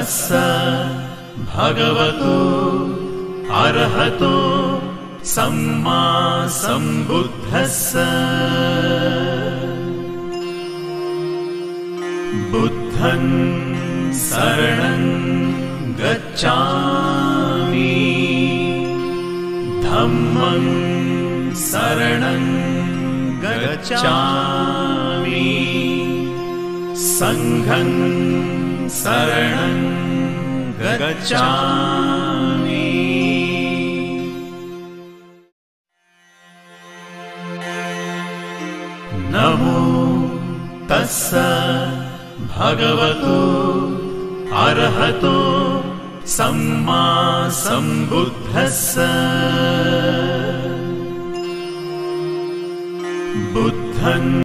तस्स भगवतो अरहतो सम्मा सम्बुद्धस्स बुद्धं शरणं गच्छामि धम्मं शरणं गच्छामि संघं शरणं गच्छामि। नमो तस्स भगवतो अरहतो सम्मा सम्बुद्धस्स बुद्धं